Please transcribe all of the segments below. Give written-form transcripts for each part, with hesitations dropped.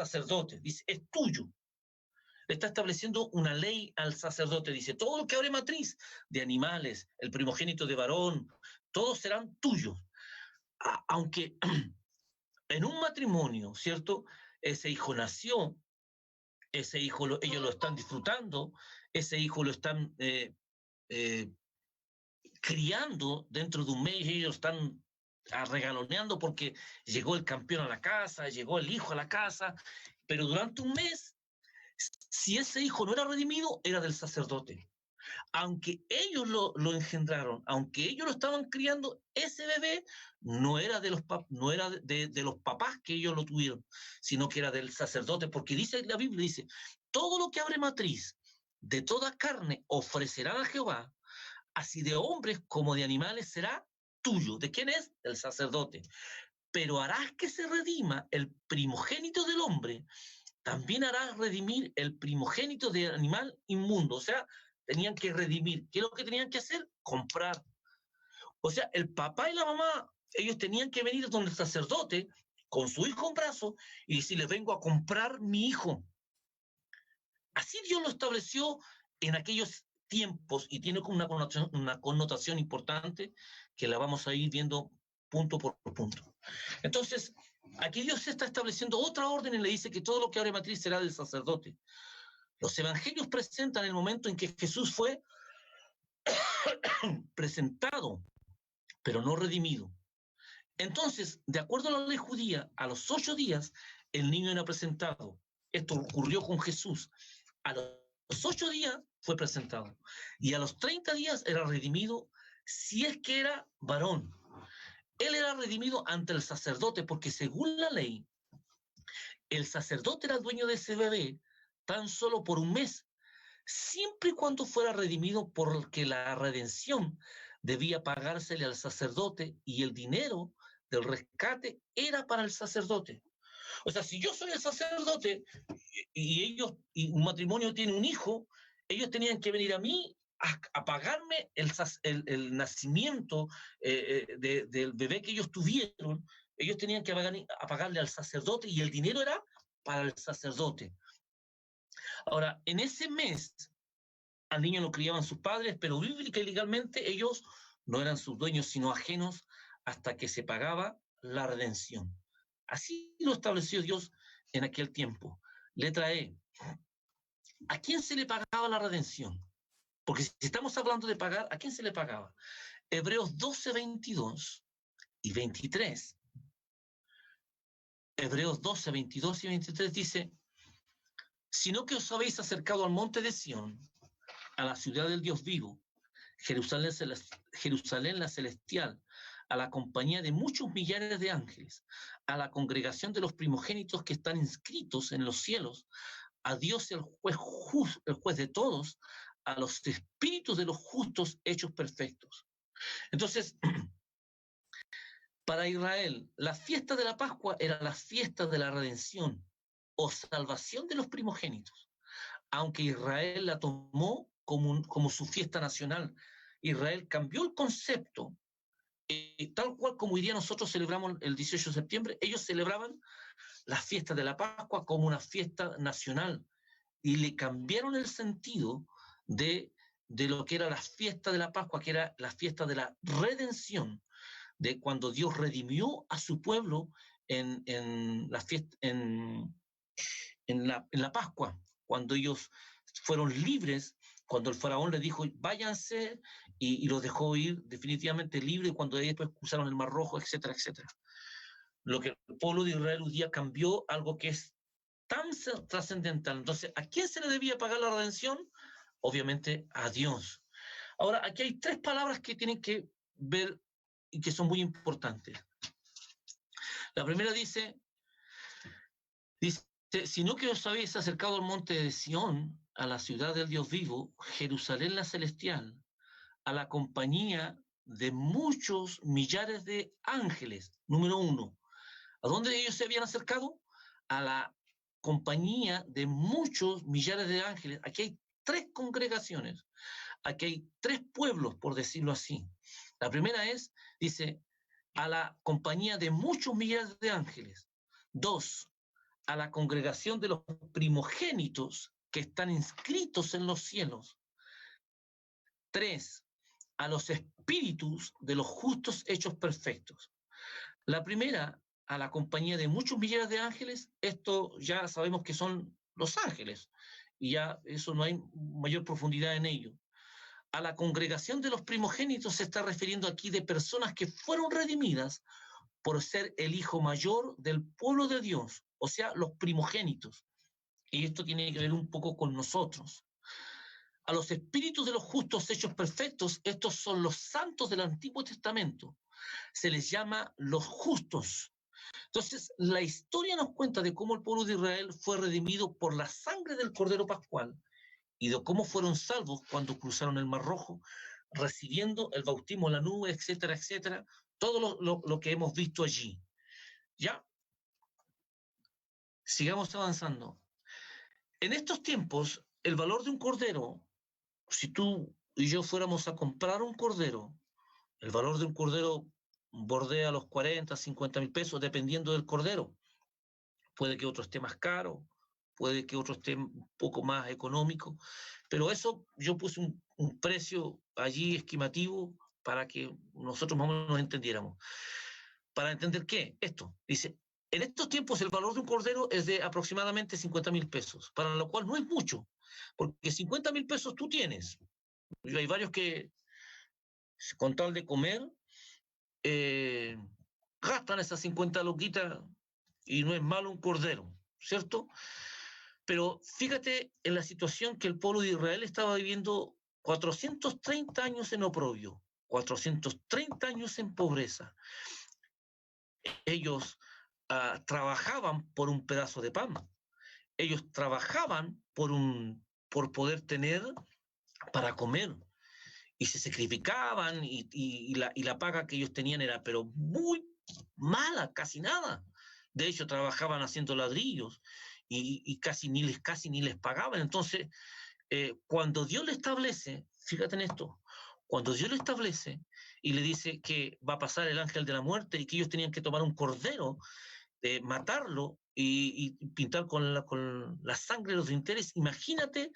sacerdote, dice, es tuyo. Le está estableciendo una ley al sacerdote, dice, todo lo que abre matriz de animales, el primogénito de varón, todos serán tuyos. Aunque en un matrimonio, ¿cierto? Ese hijo nació, ese hijo ellos lo están disfrutando, ese hijo lo están criando dentro de un mes, ellos están regaloneando porque llegó el campeón a la casa, llegó el hijo a la casa, pero durante un mes, si ese hijo no era redimido, era del sacerdote. Aunque ellos lo engendraron, aunque ellos lo estaban criando, ese bebé no era de los papás que ellos lo tuvieron, sino que era del sacerdote, porque dice la Biblia, dice, todo lo que abre matriz de toda carne ofrecerán a Jehová, así de hombres como de animales será tuyo. ¿De quién es? Del sacerdote. Pero harás que se redima el primogénito del hombre, también harás redimir el primogénito del animal inmundo. O sea, tenían que redimir. ¿Qué es lo que tenían que hacer? Comprar. O sea, el papá y la mamá, ellos tenían que venir donde el sacerdote, con su hijo en brazos, y decirle, vengo a comprar mi hijo. Así Dios lo estableció en aquellos tiempos y tiene una connotación importante que la vamos a ir viendo punto por punto. Entonces, aquí Dios está estableciendo otra orden y le dice que todo lo que abre matriz será del sacerdote. Los evangelios presentan el momento en que Jesús fue presentado, pero no redimido. Entonces, de acuerdo a la ley judía, a los 8 días el niño era presentado. Esto ocurrió con Jesús. A los 8 días fue presentado. Y a los 30 días era redimido si es que era varón. Él era redimido ante el sacerdote porque según la ley, el sacerdote era dueño de ese bebé tan solo por un mes, siempre y cuando fuera redimido, porque la redención debía pagársele al sacerdote y el dinero del rescate era para el sacerdote. O sea, si yo soy el sacerdote y un matrimonio tiene un hijo, ellos tenían que venir a mí a pagarme el nacimiento del bebé que ellos tuvieron. Ellos tenían que pagarle al sacerdote y el dinero era para el sacerdote. Ahora, en ese mes, al niño lo criaban sus padres, pero bíblica y legalmente ellos no eran sus dueños, sino ajenos hasta que se pagaba la redención. Así lo estableció Dios en aquel tiempo. Letra E. ¿A quién se le pagaba la redención? Porque si estamos hablando de pagar, ¿a quién se le pagaba? Hebreos 12, 22 y 23. Hebreos 12, 22 y 23 dice, sino que os habéis acercado al monte de Sión, a la ciudad del Dios vivo, Jerusalén la celestial, a la compañía de muchos millares de ángeles, a la congregación de los primogénitos que están inscritos en los cielos, a Dios el juez de todos, a los espíritus de los justos hechos perfectos. Entonces, para Israel, la fiesta de la Pascua era la fiesta de la redención o salvación de los primogénitos, aunque Israel la tomó como su fiesta nacional. Israel cambió el concepto, tal cual como hoy día nosotros celebramos el 18 de septiembre, ellos celebraban la fiesta de la Pascua como una fiesta nacional y le cambiaron el sentido de lo que era la fiesta de la Pascua, que era la fiesta de la redención, de cuando Dios redimió a su pueblo en la fiesta, en la Pascua, cuando ellos fueron libres, cuando el faraón les dijo, váyanse, y los dejó ir definitivamente libres, cuando después cruzaron el Mar Rojo, etcétera, etcétera. Lo que el pueblo de Israel un día cambió, algo que es tan trascendental. Entonces, ¿a quién se le debía pagar la redención? Obviamente a Dios. Ahora, aquí hay 3 palabras que tienen que ver y que son muy importantes. La primera dice, sino que os habéis acercado al monte de Sión, a la ciudad del Dios vivo, Jerusalén la celestial, a la compañía de muchos millares de ángeles. Número 1. ¿A dónde ellos se habían acercado? A la compañía de muchos millares de ángeles. Aquí hay 3 congregaciones. Aquí hay 3 pueblos, por decirlo así. La primera es, dice, a la compañía de muchos millares de ángeles. 2, a la congregación de los primogénitos que están inscritos en los cielos. 3, a los espíritus de los justos hechos perfectos. La primera, a la compañía de muchos millares de ángeles. Esto ya sabemos que son los ángeles, y ya eso no hay mayor profundidad en ello. A la congregación de los primogénitos se está refiriendo aquí de personas que fueron redimidas por ser el hijo mayor del pueblo de Dios, o sea, los primogénitos. Y esto tiene que ver un poco con nosotros. A los espíritus de los justos hechos perfectos, estos son los santos del Antiguo Testamento. Se les llama los justos. Entonces, la historia nos cuenta de cómo el pueblo de Israel fue redimido por la sangre del Cordero Pascual y de cómo fueron salvos cuando cruzaron el Mar Rojo, recibiendo el bautismo en la nube, etcétera, etcétera, todo lo que hemos visto allí. ¿Ya? Sigamos avanzando. En estos tiempos, el valor de un cordero, si tú y yo fuéramos a comprar un cordero, el valor de un cordero bordea los 40, 50 mil pesos, dependiendo del cordero. Puede que otro esté más caro, puede que otro esté un poco más económico, pero eso yo puse un precio allí estimativo para que nosotros más o menos entendiéramos. ¿Para entender qué? Esto, dice, en estos tiempos el valor de un cordero es de aproximadamente 50 mil pesos, para lo cual no es mucho, porque 50 mil pesos tú tienes. Hay varios que, con tal de comer, gastan esas 50 loquitas y no es malo un cordero, ¿cierto? Pero fíjate en la situación que el pueblo de Israel estaba viviendo 430 años en oprobio, 430 años en pobreza. Ellos trabajaban por un pedazo de pan. Ellos trabajaban por poder tener para comer. Y se sacrificaban y la paga que ellos tenían era pero muy mala, casi nada. De hecho, trabajaban haciendo ladrillos y casi ni les pagaban. Entonces, cuando Dios le establece, fíjate en esto, cuando Dios le establece y le dice que va a pasar el ángel de la muerte y que ellos tenían que tomar un cordero, matarlo y pintar con la sangre de los dinteles, imagínate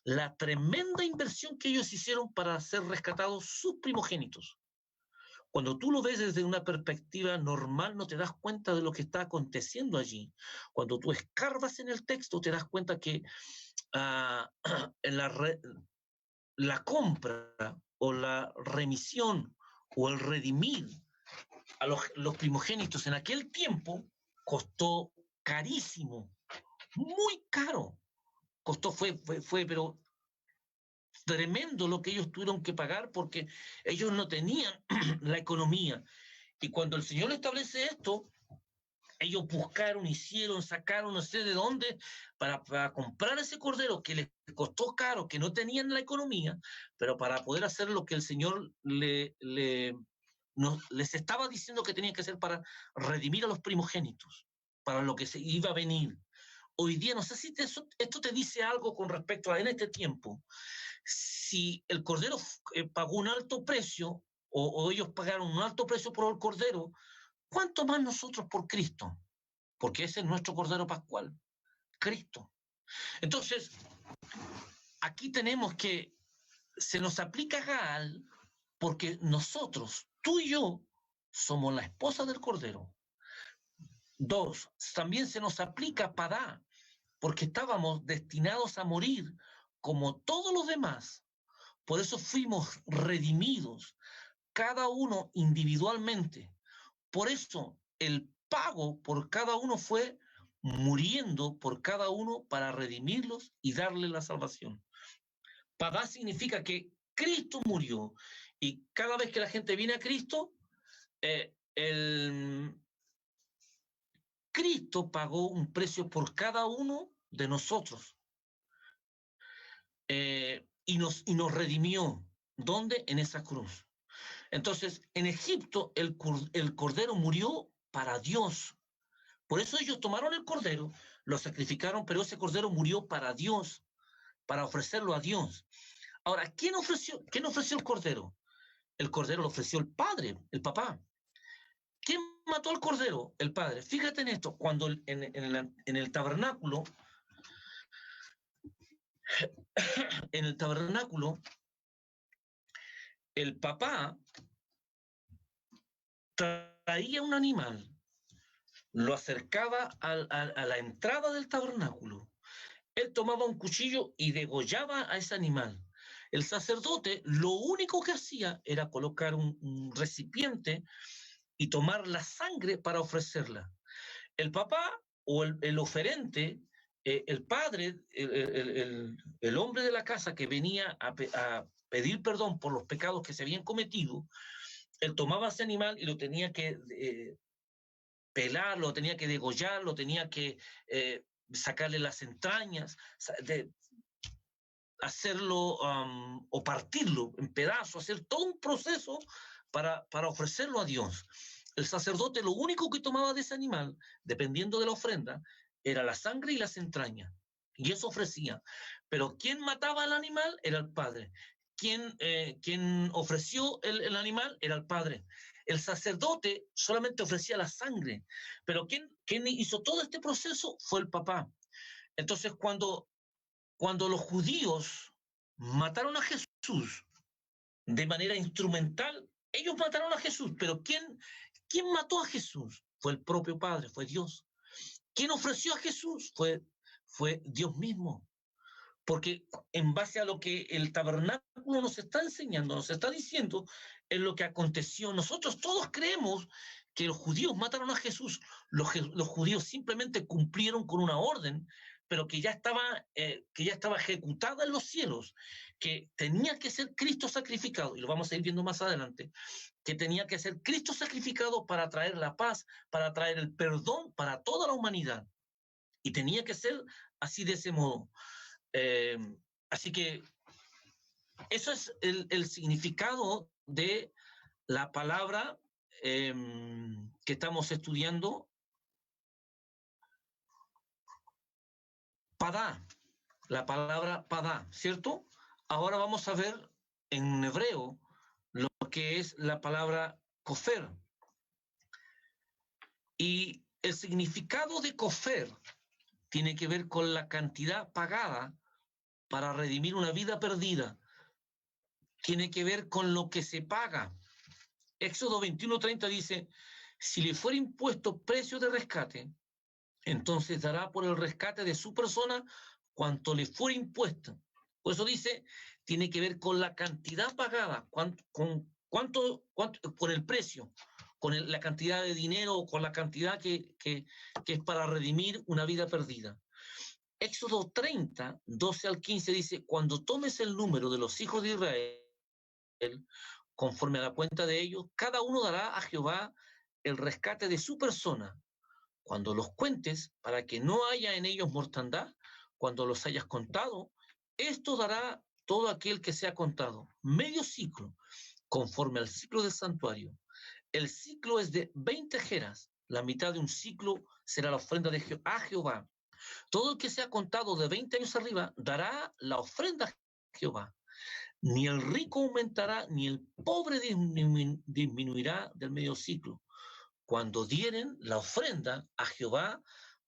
la tremenda inversión que ellos hicieron para ser rescatados sus primogénitos. Cuando tú lo ves desde una perspectiva normal, no te das cuenta de lo que está aconteciendo allí. Cuando tú escarbas en el texto, te das cuenta que en la compra o la remisión o el redimir a los primogénitos en aquel tiempo costó carísimo, muy caro. Costó, fue, pero tremendo lo que ellos tuvieron que pagar porque ellos no tenían la economía. Y cuando el Señor establece esto, ellos buscaron, hicieron, sacaron no sé de dónde para comprar ese cordero que les costó caro, que no tenían la economía, pero para poder hacer lo que el Señor les estaba diciendo que tenían que hacer para redimir a los primogénitos, para lo que se iba a venir. Hoy día, no sé si esto te dice algo con respecto a en este tiempo. Si el cordero pagó un alto precio, o ellos pagaron un alto precio por el cordero, ¿cuánto más nosotros por Cristo? Porque ese es nuestro cordero pascual, Cristo. Entonces, aquí tenemos que se nos aplica Gaal porque nosotros, tú y yo, somos la esposa del cordero. 2, también se nos aplica Padá, porque estábamos destinados a morir como todos los demás. Por eso fuimos redimidos, cada uno individualmente. Por eso el pago por cada uno fue muriendo por cada uno para redimirlos y darle la salvación. Padá significa que Cristo murió y cada vez que la gente viene a Cristo, Cristo pagó un precio por cada uno de nosotros y nos redimió. ¿Dónde? En esa cruz. Entonces, en Egipto el cordero murió para Dios. Por eso ellos tomaron el cordero, lo sacrificaron, pero ese cordero murió para Dios, para ofrecerlo a Dios. Ahora, ¿quién ofreció el cordero? El cordero lo ofreció el padre, el papá. ¿Quién mató al cordero? El padre. Fíjate en esto, cuando en el tabernáculo, el papá traía un animal, lo acercaba a la entrada del tabernáculo. Él tomaba un cuchillo y degollaba a ese animal. El sacerdote lo único que hacía era colocar un recipiente y tomar la sangre para ofrecerla. El papá o el oferente, el padre, el hombre de la casa que venía a pedir perdón por los pecados que se habían cometido, él tomaba ese animal y lo tenía que pelar, lo tenía que degollar, lo tenía que sacarle las entrañas, hacerlo o partirlo en pedazos, hacer todo un proceso para ofrecerlo a Dios. El sacerdote lo único que tomaba de ese animal, dependiendo de la ofrenda, era la sangre y las entrañas. Y eso ofrecía. Pero quien mataba al animal era el padre. Quien ofreció el animal era el padre. El sacerdote solamente ofrecía la sangre, pero quien hizo todo este proceso fue el papá. Entonces, cuando los judíos mataron a Jesús de manera instrumental, ellos mataron a Jesús, pero ¿quién mató a Jesús? Fue el propio Padre, fue Dios. ¿Quién ofreció a Jesús? Fue Dios mismo. Porque en base a lo que el tabernáculo nos está enseñando, nos está diciendo, es lo que aconteció. Nosotros todos creemos que los judíos mataron a Jesús. Los judíos simplemente cumplieron con una orden, pero que ya estaba ejecutada en los cielos, que tenía que ser Cristo sacrificado, y lo vamos a ir viendo más adelante, que tenía que ser Cristo sacrificado para traer la paz, para traer el perdón para toda la humanidad. Y tenía que ser así, de ese modo. Así que eso es el significado de la palabra que estamos estudiando, padá, la palabra padá, ¿cierto? Ahora vamos a ver en hebreo lo que es la palabra kofer. Y el significado de kofer tiene que ver con la cantidad pagada para redimir una vida perdida. Tiene que ver con lo que se paga. Éxodo 21:30 dice, si le fuera impuesto precio de rescate, entonces dará por el rescate de su persona cuanto le fuera impuesto. Por eso dice, tiene que ver con la cantidad pagada, cuánto por el precio, con la cantidad de dinero, con la cantidad que es para redimir una vida perdida. Éxodo 30, 12 al 15 dice, cuando tomes el número de los hijos de Israel, conforme a la cuenta de ellos, cada uno dará a Jehová el rescate de su persona. Cuando los cuentes, para que no haya en ellos mortandad, cuando los hayas contado, esto dará todo aquel que sea contado, medio ciclo, conforme al ciclo del santuario. El ciclo es de 20 jeras, la mitad de un ciclo será la ofrenda a Jehová. Todo el que sea contado de 20 años arriba dará la ofrenda a Jehová. Ni el rico aumentará, ni el pobre disminuirá del medio ciclo, cuando dieren la ofrenda a Jehová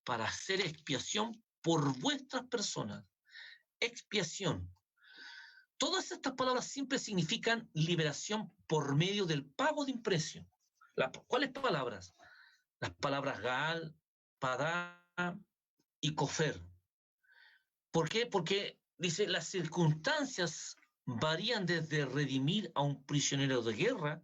para hacer expiación por vuestras personas. Expiación. Todas estas palabras siempre significan liberación por medio del pago de imprecio. ¿Cuáles palabras? Las palabras Gaal, Padá y Kofer. ¿Por qué? Porque dice, las circunstancias varían desde redimir a un prisionero de guerra,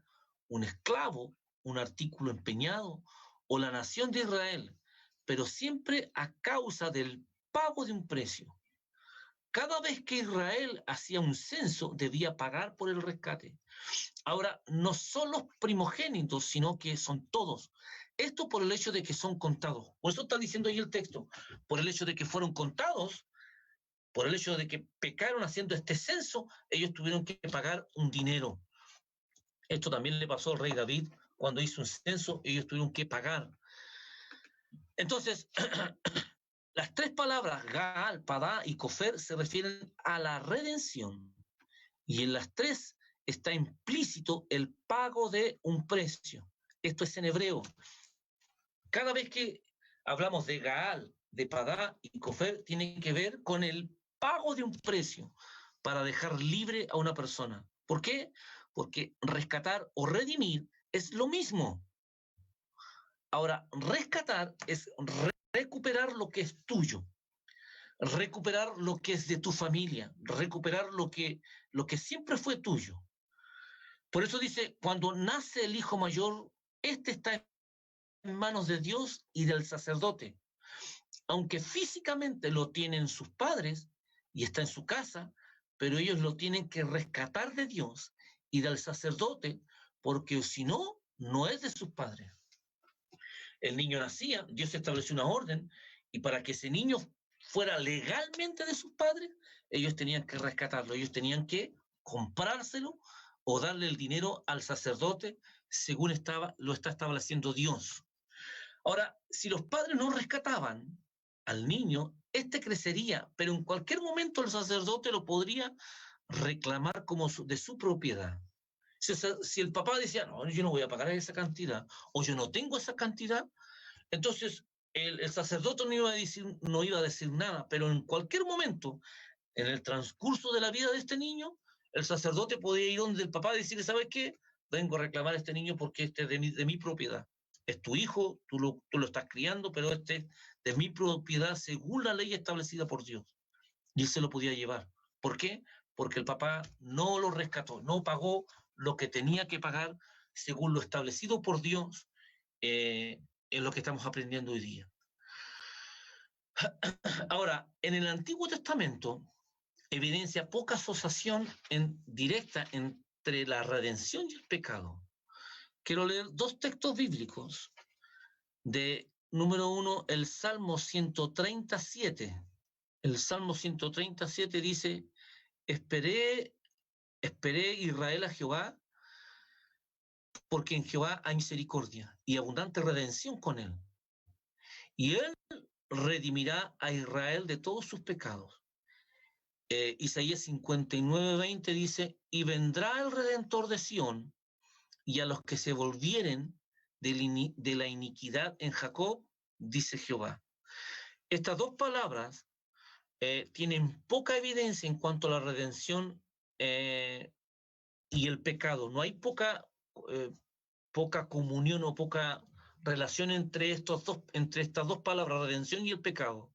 un esclavo, un artículo empeñado o la nación de Israel, pero siempre a causa del pago de un precio. Cada vez que Israel hacía un censo, debía pagar por el rescate. Ahora, no son los primogénitos, sino que son todos. Esto por el hecho de que son contados. Por eso está diciendo ahí el texto, por el hecho de que fueron contados, por el hecho de que pecaron haciendo este censo, ellos tuvieron que pagar un dinero. Esto también le pasó al rey David cuando hizo un censo, ellos tuvieron que pagar. Entonces, las tres palabras, Gaal, Padá y Kofer, se refieren a la redención. Y en las tres está implícito el pago de un precio. Esto es en hebreo. cada vez que hablamos de Gaal, de Padá y Cofer, tiene que ver con el pago de un precio para dejar libre a una persona. ¿Por qué? Porque rescatar o redimir es lo mismo. Ahora, rescatar es recuperar lo que es tuyo, recuperar lo que es de tu familia, recuperar lo que siempre fue tuyo. Por eso dice, cuando nace el hijo mayor, este está en manos de Dios y del sacerdote. Aunque físicamente lo tienen sus padres y está en su casa, pero ellos lo tienen que rescatar de Dios y del sacerdote, porque si no, no es de sus padres. El niño nacía, Dios estableció una orden, y para que ese niño fuera legalmente de sus padres, ellos tenían que rescatarlo, ellos tenían que comprárselo o darle el dinero al sacerdote según lo está estableciendo Dios. Ahora, si los padres no rescataban al niño, este crecería, pero en cualquier momento el sacerdote lo podría reclamar como de su propiedad. Si el papá decía, no, yo no voy a pagar esa cantidad, o yo no tengo esa cantidad, entonces el sacerdote no iba a decir nada, pero en cualquier momento, en el transcurso de la vida de este niño, el sacerdote podía ir donde el papá y decirle, ¿sabes qué? Vengo a reclamar a este niño porque este es de mi propiedad. Es tu hijo, tú lo estás criando, pero este es de mi propiedad según la ley establecida por Dios. Y él se lo podía llevar. ¿Por qué? Porque el papá no lo rescató, no pagó lo que tenía que pagar según lo establecido por Dios, en lo que estamos aprendiendo hoy día. Ahora, en el Antiguo Testamento evidencia poca asociación directa entre la redención y el pecado. Quiero leer dos textos bíblicos. Número uno, el Salmo 137. El Salmo 137 dice, esperé Israel a Jehová, porque en Jehová hay misericordia y abundante redención con él. Y él redimirá a Israel de todos sus pecados. Isaías 59:20 dice, y vendrá el Redentor de Sión, y a los que se volvieren de la iniquidad en Jacob, dice Jehová. Estas dos palabras tienen poca evidencia en cuanto a la redención y el pecado. No hay poca comunión o poca relación entre estas dos palabras, redención y el pecado.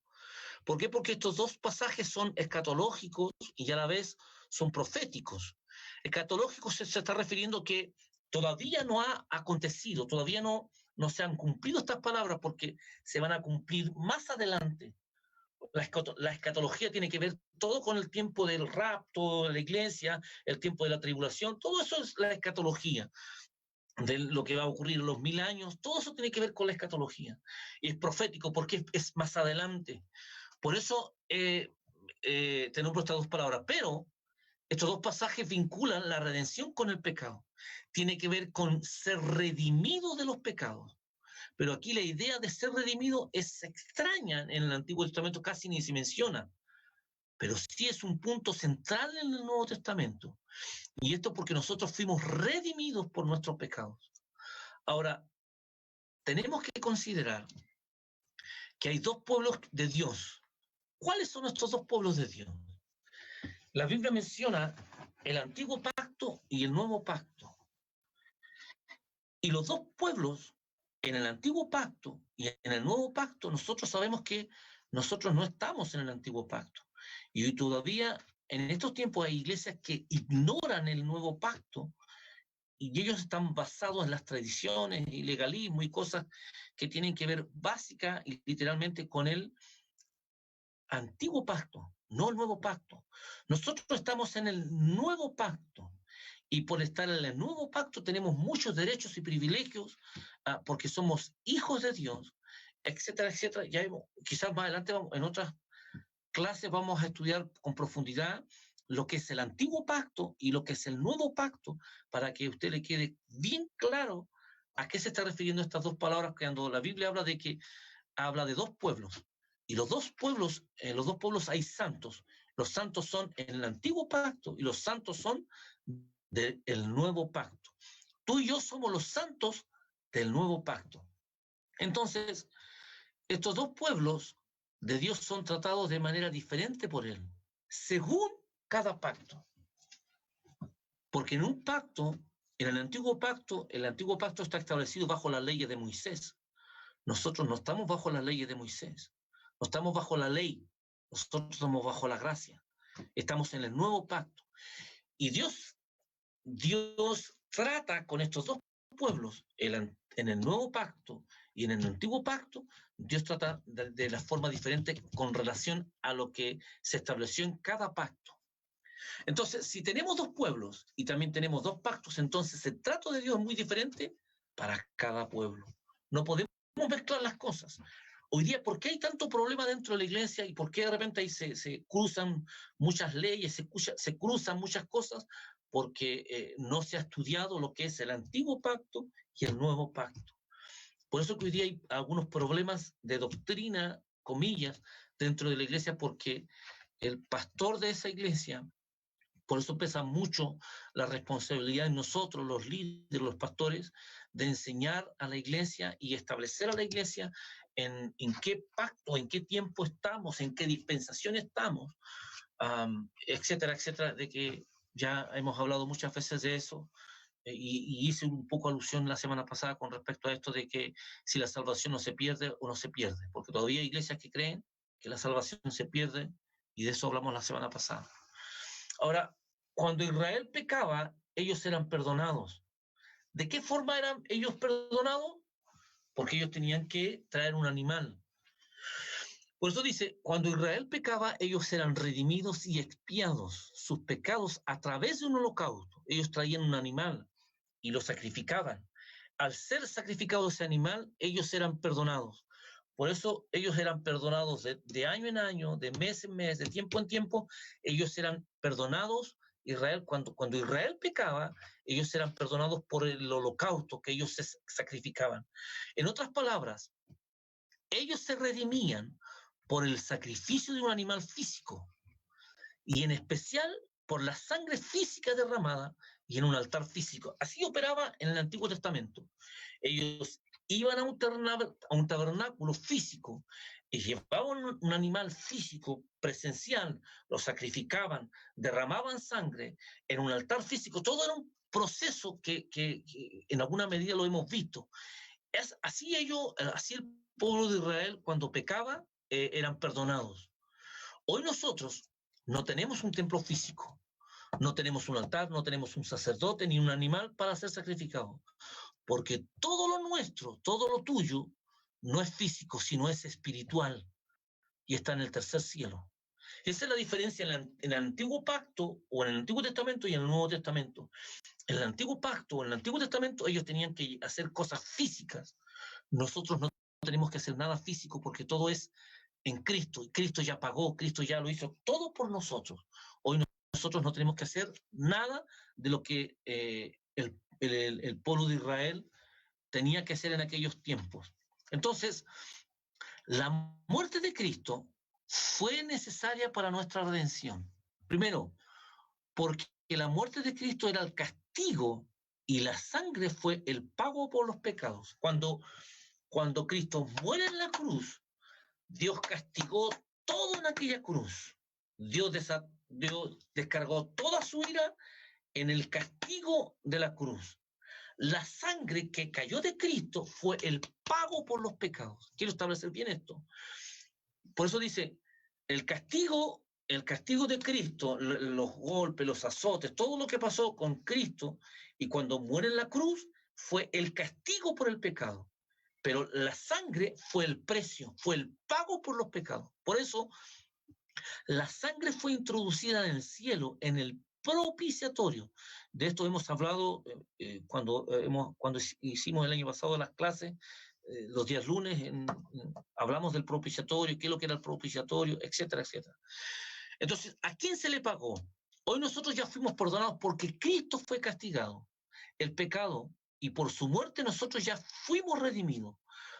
¿Por qué? Porque estos dos pasajes son escatológicos y a la vez son proféticos. Escatológicos se está refiriendo que todavía no ha acontecido, todavía no se han cumplido estas palabras porque se van a cumplir más adelante. La escatología tiene que ver todo con el tiempo del rapto de la iglesia, el tiempo de la tribulación, todo eso es la escatología, de lo que va a ocurrir en los 1000 años, todo eso tiene que ver con la escatología. Y es profético porque es más adelante. Por eso te nombro estas dos palabras, pero estos dos pasajes vinculan la redención con el pecado. Tiene que ver con ser redimido de los pecados. Pero aquí la idea de ser redimido es extraña en el Antiguo Testamento, casi ni se menciona. Pero sí es un punto central en el Nuevo Testamento. Y esto porque nosotros fuimos redimidos por nuestros pecados. Ahora, tenemos que considerar que hay dos pueblos de Dios. ¿Cuáles son estos dos pueblos de Dios? La Biblia menciona el Antiguo Pacto y el Nuevo Pacto. Y los dos pueblos, en el Antiguo Pacto y en el Nuevo Pacto, nosotros sabemos que nosotros no estamos en el Antiguo Pacto. Y hoy todavía, en estos tiempos, hay iglesias que ignoran el Nuevo Pacto y ellos están basados en las tradiciones y legalismo y cosas que tienen que ver básica y literalmente con el Antiguo Pacto, no el Nuevo Pacto. Nosotros estamos en el Nuevo Pacto y por estar en el Nuevo Pacto tenemos muchos derechos y privilegios porque somos hijos de Dios, etcétera, etcétera. Ya quizás más adelante en otras clases vamos a estudiar con profundidad lo que es el Antiguo Pacto y lo que es el Nuevo Pacto para que a usted le quede bien claro a qué se está refiriendo estas dos palabras cuando la Biblia habla de dos pueblos. Y los dos pueblos hay santos. Los santos son en el Antiguo Pacto y los santos son del Nuevo Pacto. Tú y yo somos los santos del Nuevo Pacto. Entonces, estos dos pueblos de Dios son tratados de manera diferente por Él, según cada pacto. Porque en un pacto, en el antiguo pacto está establecido bajo las leyes de Moisés. Nosotros no estamos bajo las leyes de Moisés, no estamos bajo la ley, nosotros estamos bajo la gracia. Estamos en el nuevo pacto. Y Dios trata con estos dos pueblos en el nuevo pacto y en el antiguo pacto. Dios trata de la forma diferente con relación a lo que se estableció en cada pacto. Entonces, si tenemos dos pueblos y también tenemos dos pactos, entonces el trato de Dios es muy diferente para cada pueblo. No podemos mezclar las cosas. Hoy día, ¿por qué hay tanto problema dentro de la iglesia y por qué de repente ahí se cruzan muchas leyes, se cruzan muchas cosas? Porque no se ha estudiado lo que es el antiguo pacto y el nuevo pacto. Por eso que hoy día hay algunos problemas de doctrina, comillas, dentro de la iglesia, porque el pastor de esa iglesia, por eso pesa mucho la responsabilidad en nosotros, los líderes, los pastores, de enseñar a la iglesia y establecer a la iglesia en qué pacto, en qué tiempo estamos, en qué dispensación estamos, etcétera, etcétera, de que ya hemos hablado muchas veces de eso. Y hice un poco alusión la semana pasada con respecto a esto de que si la salvación no se pierde o no se pierde, porque todavía hay iglesias que creen que la salvación se pierde, y de eso hablamos la semana pasada. Ahora, cuando Israel pecaba, ellos eran perdonados. ¿De qué forma eran ellos perdonados? Porque ellos tenían que traer un animal. Por eso dice, cuando Israel pecaba, ellos eran redimidos y expiados sus pecados a través de un holocausto. Ellos traían un animal y lo sacrificaban. Al ser sacrificado ese animal, ellos eran perdonados. Por eso ellos eran perdonados de año en año, de mes en mes, de tiempo en tiempo. Ellos eran perdonados. Israel, cuando Israel pecaba, ellos eran perdonados por el holocausto que ellos se sacrificaban. En otras palabras, ellos se redimían por el sacrificio de un animal físico, y en especial por la sangre física derramada y en un altar físico. Así operaba en el Antiguo Testamento. Ellos iban a un tabernáculo físico y llevaban un animal físico presencial, lo sacrificaban, derramaban sangre en un altar físico. Todo era un proceso que en alguna medida lo hemos visto. Así el pueblo de Israel, cuando pecaba, eran perdonados. Hoy nosotros no tenemos un templo físico, no tenemos un altar, no tenemos un sacerdote ni un animal para ser sacrificado, porque todo lo nuestro, todo lo tuyo, no es físico, sino es espiritual y está en el tercer cielo. Esa es la diferencia en el Antiguo Pacto o en el Antiguo Testamento y en el Nuevo Testamento. En el Antiguo Pacto o en el Antiguo Testamento ellos tenían que hacer cosas físicas. Nosotros no tenemos que hacer nada físico porque todo es en Cristo, y Cristo ya pagó, Cristo ya lo hizo todo por nosotros. Hoy nosotros no tenemos que hacer nada de lo que el pueblo de Israel tenía que hacer en aquellos tiempos. Entonces, la muerte de Cristo fue necesaria para nuestra redención. Primero, porque la muerte de Cristo era el castigo y la sangre fue el pago por los pecados. Cuando Cristo muere en la cruz, Dios castigó todo en aquella cruz. Dios descargó toda su ira en el castigo de la cruz. La sangre que cayó de Cristo fue el pago por los pecados. Quiero establecer bien esto. Por eso dice, el castigo de Cristo, los golpes, los azotes, todo lo que pasó con Cristo y cuando muere en la cruz fue el castigo por el pecado. Pero la sangre fue el precio, fue el pago por los pecados. Por eso, la sangre fue introducida en el cielo, en el propiciatorio. De esto hemos hablado cuando hicimos el año pasado las clases, los días lunes, hablamos del propiciatorio, qué es lo que era el propiciatorio, etcétera, etcétera. Entonces, ¿a quién se le pagó? Hoy nosotros ya fuimos perdonados porque Cristo fue castigado. El pecado, y por su muerte nosotros ya fuimos redimidos,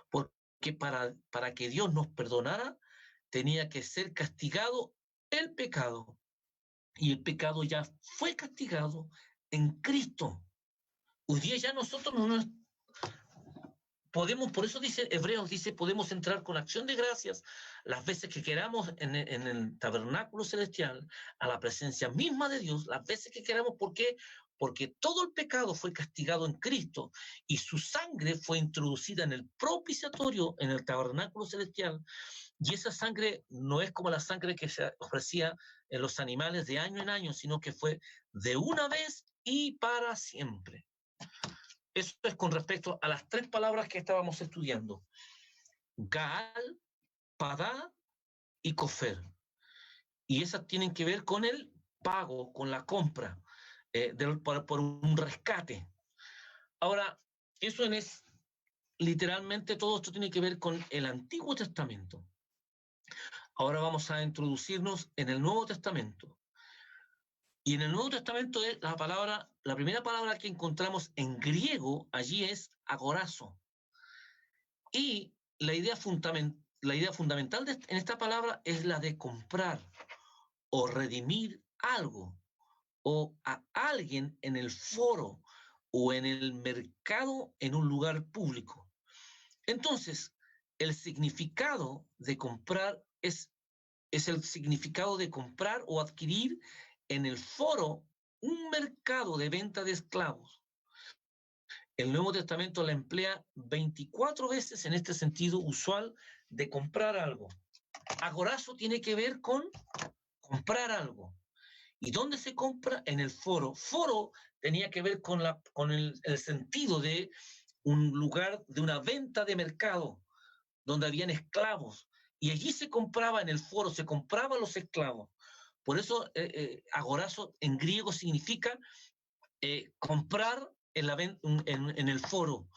porque para que Dios nos perdonara tenía que ser castigado el pecado, y el pecado ya fue castigado en Cristo. Hoy día ya nosotros por eso dice Hebreos, dice, podemos entrar con acción de gracias las veces que queramos en el tabernáculo celestial, a la presencia misma de Dios, las veces que queramos. ¿Por qué? Porque todo el pecado fue castigado en Cristo y su sangre fue introducida en el propiciatorio, en el tabernáculo celestial, y esa sangre no es como la sangre que se ofrecía en los animales de año en año, sino que fue de una vez y para siempre. Eso es con respecto a las tres palabras que estábamos estudiando: Gaal, Padá y Kofer. Y esas tienen que ver con el pago, con la compra, por un rescate. Ahora, eso es literalmente, todo esto tiene que ver con el Antiguo Testamento. Ahora vamos a introducirnos en el Nuevo Testamento. Y en el Nuevo Testamento es la primera palabra que encontramos en griego allí es agorazo. Y la idea fundamental en esta palabra es la de comprar o redimir algo o a alguien en el foro o en el mercado en un lugar público. Entonces, el significado de comprar es el significado de comprar o adquirir en el foro un mercado de venta de esclavos. El Nuevo Testamento la emplea 24 veces en este sentido usual de comprar algo. Agorazo tiene que ver con comprar algo. ¿Y dónde se compra? En el foro. Foro tenía que ver con el sentido de un lugar, de una venta de mercado, donde habían esclavos. Y allí se compraba, en el foro, se compraban los esclavos. Por eso agorazo en griego significa comprar en el foro,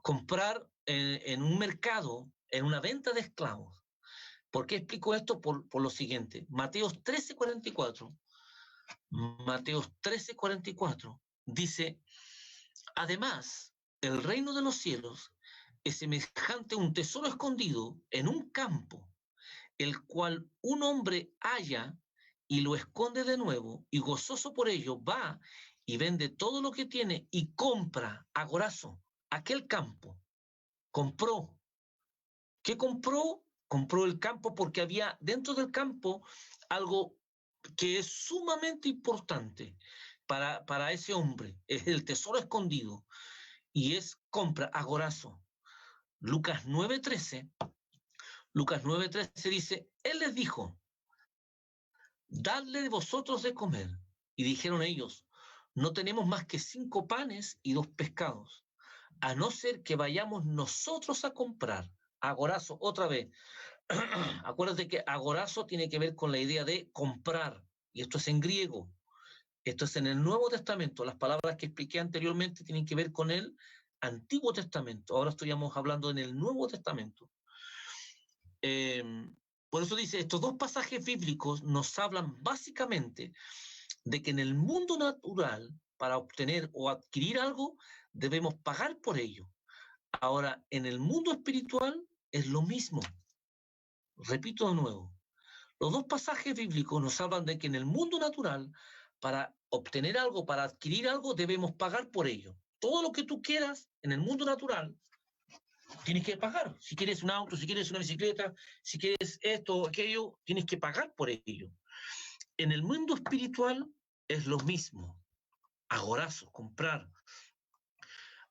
comprar en un mercado, en una venta de esclavos. ¿Por qué explico esto? Por lo siguiente. Mateos 13:44 dice: además, el reino de los cielos es semejante a un tesoro escondido en un campo, el cual un hombre halla y lo esconde de nuevo, y gozoso por ello va y vende todo lo que tiene y compra, agorazo, aquel campo. Compró. ¿Qué compró? Compró el campo porque había dentro del campo algo que es sumamente importante para ese hombre. Es el tesoro escondido y es compra, agorazo. Lucas 9:13 dice: él les dijo, dadle de vosotros de comer. Y dijeron ellos: no tenemos más que 5 panes y 2 pescados, a no ser que vayamos nosotros a comprar. Agorazo, otra vez. Acuérdate que agorazo tiene que ver con la idea de comprar, y esto es en griego. Esto es en el Nuevo Testamento. Las palabras que expliqué anteriormente tienen que ver con el Antiguo Testamento. Ahora estamos hablando en el Nuevo Testamento. Por eso dice, estos dos pasajes bíblicos nos hablan básicamente de que en el mundo natural, para obtener o adquirir algo, debemos pagar por ello. Ahora, en el mundo espiritual es lo mismo. Repito de nuevo, los dos pasajes bíblicos nos hablan de que en el mundo natural, para obtener algo, para adquirir algo, debemos pagar por ello. Todo lo que tú quieras en el mundo natural, tienes que pagar. Si quieres un auto, si quieres una bicicleta, si quieres esto o aquello, tienes que pagar por ello. En el mundo espiritual es lo mismo. Agorazo, comprar.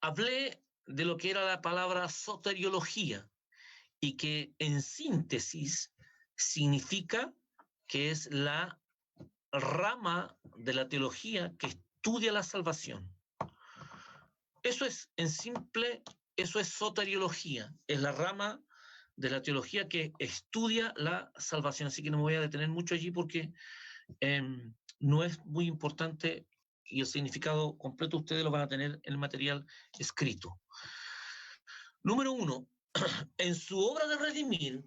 Hablé de lo que era la palabra soteriología y que en síntesis significa que es la rama de la teología que estudia la salvación. Eso es, en simple, eso es soteriología, es la rama de la teología que estudia la salvación. Así que no me voy a detener mucho allí porque no es muy importante y el significado completo ustedes lo van a tener en el material escrito. Número 1, en su obra de redimir,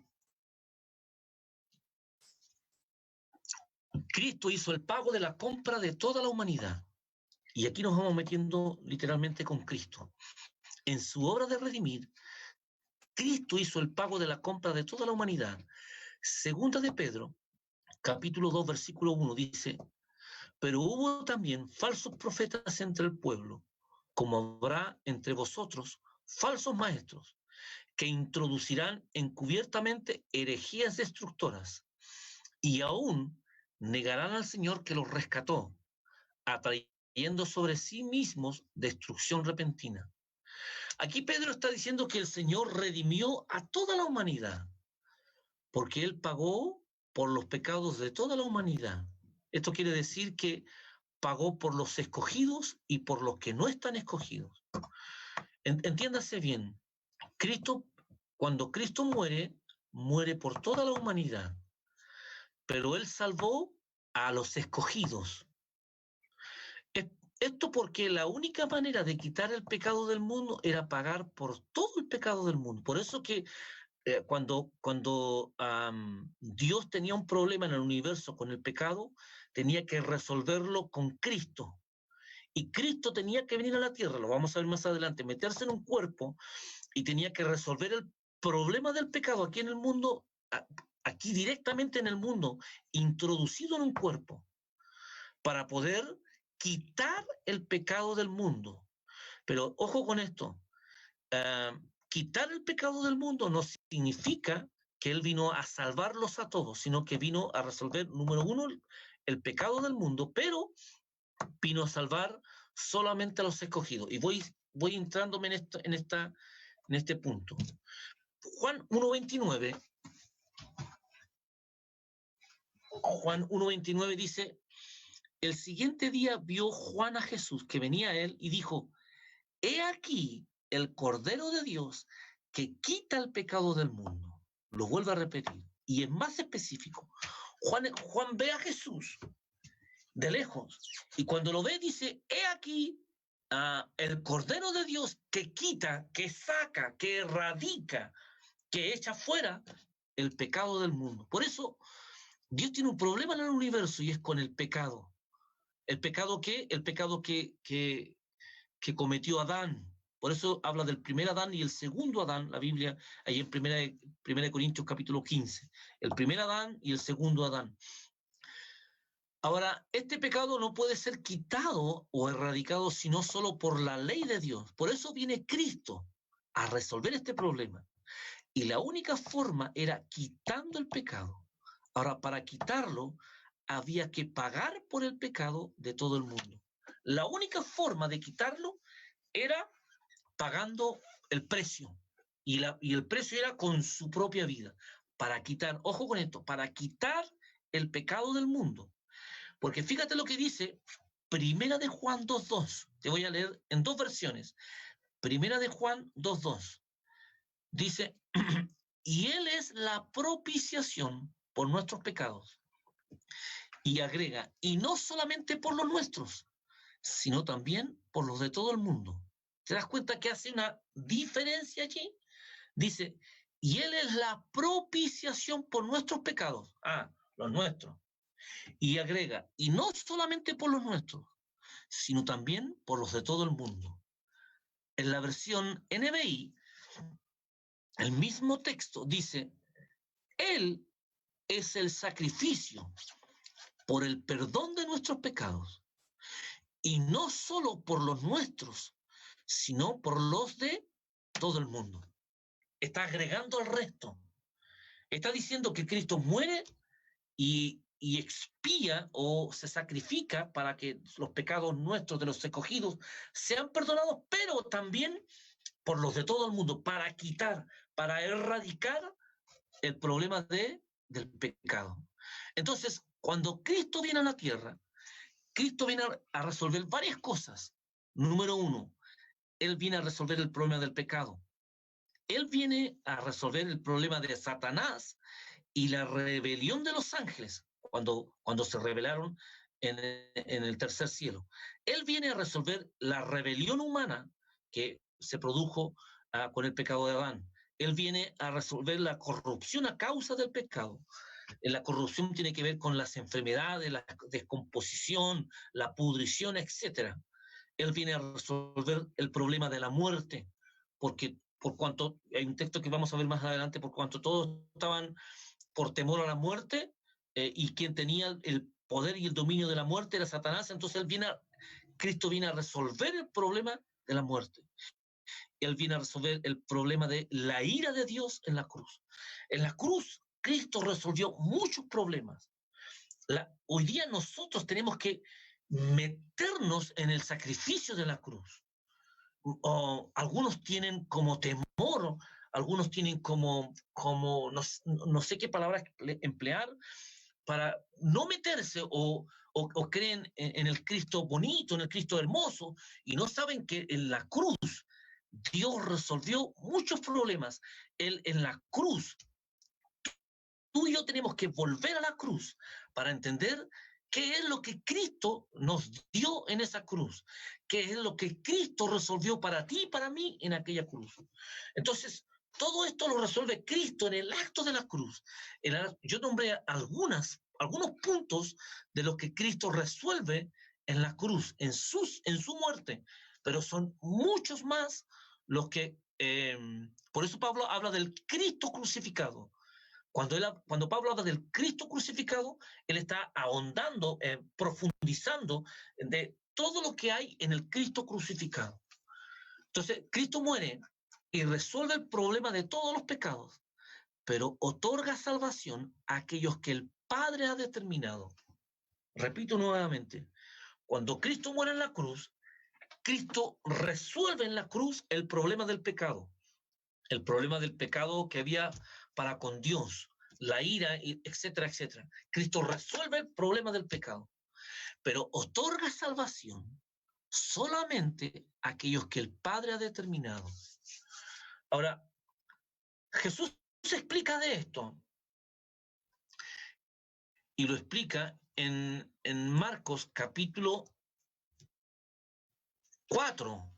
Cristo hizo el pago de la compra de toda la humanidad. Y aquí nos vamos metiendo literalmente con Cristo. En su obra de redimir, Cristo hizo el pago de la compra de toda la humanidad. Segunda de Pedro, capítulo 2, versículo 1, dice: pero hubo también falsos profetas entre el pueblo, como habrá entre vosotros falsos maestros que introducirán encubiertamente herejías destructoras y aún negarán al Señor que los rescató, atrayendo sobre sí mismos destrucción repentina. Aquí Pedro está diciendo que el Señor redimió a toda la humanidad, porque Él pagó por los pecados de toda la humanidad. Esto quiere decir que pagó por los escogidos y por los que no están escogidos. Entiéndase bien, cuando Cristo muere, muere por toda la humanidad, pero Él salvó a los escogidos. Esto porque la única manera de quitar el pecado del mundo era pagar por todo el pecado del mundo. Por eso que cuando Dios tenía un problema en el universo con el pecado, tenía que resolverlo con Cristo. Y Cristo tenía que venir a la tierra, lo vamos a ver más adelante, meterse en un cuerpo y tenía que resolver el problema del pecado aquí en el mundo, aquí directamente en el mundo, introducido en un cuerpo, para poder quitar el pecado del mundo. Pero ojo con esto, quitar el pecado del mundo no significa que Él vino a salvarlos a todos, sino que vino a resolver, número uno, el pecado del mundo, pero vino a salvar solamente a los escogidos. Y voy entrándome en este punto. Juan 1.29. Juan 1.29 dice, el siguiente día vio Juan a Jesús que venía a él y dijo, he aquí el Cordero de Dios que quita el pecado del mundo. Lo vuelvo a repetir. Y es más específico. Juan ve a Jesús de lejos y cuando lo ve dice, he aquí el Cordero de Dios que quita, que saca, que erradica, que echa fuera el pecado del mundo. Por eso Dios tiene un problema en el universo y es con el pecado. ¿El pecado qué? El pecado que cometió Adán. Por eso habla del primer Adán y el segundo Adán, la Biblia, ahí en 1 Corintios capítulo 15. El primer Adán y el segundo Adán. Ahora, este pecado no puede ser quitado o erradicado sino solo por la ley de Dios. Por eso viene Cristo a resolver este problema. Y la única forma era quitando el pecado. Ahora, para quitarlo, había que pagar por el pecado de todo el mundo. La única forma de quitarlo era pagando el precio. Y el precio era con su propia vida. Para quitar, ojo con esto, para quitar el pecado del mundo. Porque fíjate lo que dice Primera de Juan 2.2. Te voy a leer en dos versiones. Primera de Juan 2.2. Dice, y Él es la propiciación por nuestros pecados. Y agrega, y no solamente por los nuestros, sino también por los de todo el mundo. ¿Te das cuenta que hace una diferencia allí? Dice, y Él es la propiciación por nuestros pecados. Los nuestros. Y agrega, y no solamente por los nuestros, sino también por los de todo el mundo. En la versión NBI, el mismo texto dice, Él es el sacrificio por el perdón de nuestros pecados, y no solo por los nuestros, sino por los de todo el mundo. Está agregando al resto. Está diciendo que Cristo muere y expía o se sacrifica para que los pecados nuestros de los escogidos sean perdonados, pero también por los de todo el mundo, para quitar, para erradicar el problema del pecado. Entonces, cuando Cristo viene a la tierra, Cristo viene a resolver varias cosas. Número uno, Él viene a resolver el problema del pecado. Él viene a resolver el problema de Satanás y la rebelión de los ángeles, cuando se rebelaron en el tercer cielo. Él viene a resolver la rebelión humana que se produjo con el pecado de Adán. Él viene a resolver la corrupción a causa del pecado. La corrupción tiene que ver con las enfermedades, la descomposición, la pudrición, etc. Él viene a resolver el problema de la muerte, porque por cuanto, hay un texto que vamos a ver más adelante, por cuanto todos estaban por temor a la muerte, y quien tenía el poder y el dominio de la muerte era Satanás, entonces Cristo viene a resolver el problema de la muerte. Él viene a resolver el problema de la ira de Dios en la cruz. En la cruz, Cristo resolvió muchos problemas. Hoy día nosotros tenemos que meternos en el sacrificio de la cruz. Algunos tienen como temor, algunos tienen como no sé qué palabras emplear para no meterse o creen en el Cristo bonito, en el Cristo hermoso, y no saben que en la cruz Dios resolvió muchos problemas. En la cruz, tú y yo tenemos que volver a la cruz para entender qué es lo que Cristo nos dio en esa cruz, qué es lo que Cristo resolvió para ti y para mí en aquella cruz. Entonces, todo esto lo resuelve Cristo en el acto de la cruz. Yo nombré algunos puntos de lo que Cristo resuelve en la cruz, en su muerte, pero son muchos más los que, por eso Pablo habla del Cristo crucificado. Cuando Pablo habla del Cristo crucificado, él está ahondando, profundizando de todo lo que hay en el Cristo crucificado. Entonces, Cristo muere y resuelve el problema de todos los pecados, pero otorga salvación a aquellos que el Padre ha determinado. Repito nuevamente, cuando Cristo muere en la cruz, Cristo resuelve en la cruz el problema del pecado que había para con Dios, la ira, etcétera, etcétera. Cristo resuelve el problema del pecado, pero otorga salvación solamente a aquellos que el Padre ha determinado. Ahora, Jesús se explica de esto y lo explica en Marcos capítulo 4,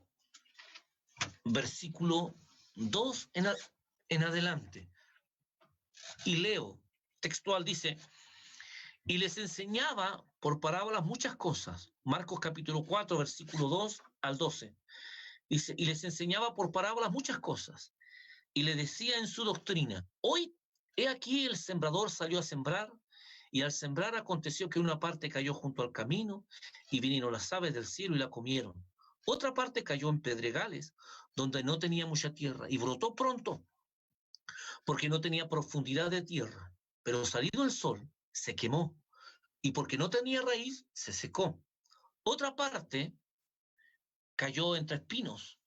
versículo 2 en adelante. Y leo, textual dice, y les enseñaba por parábolas muchas cosas. Marcos capítulo 4, versículo 2 al 12. Dice, y les enseñaba por parábolas muchas cosas. Y le decía en su doctrina, hoy he aquí el sembrador salió a sembrar, y al sembrar aconteció que una parte cayó junto al camino, y vinieron las aves del cielo y la comieron. Otra parte cayó en pedregales, donde no tenía mucha tierra, y brotó pronto, porque no tenía profundidad de tierra. Pero salido el sol, se quemó, y porque no tenía raíz, se secó. Otra parte cayó entre espinos,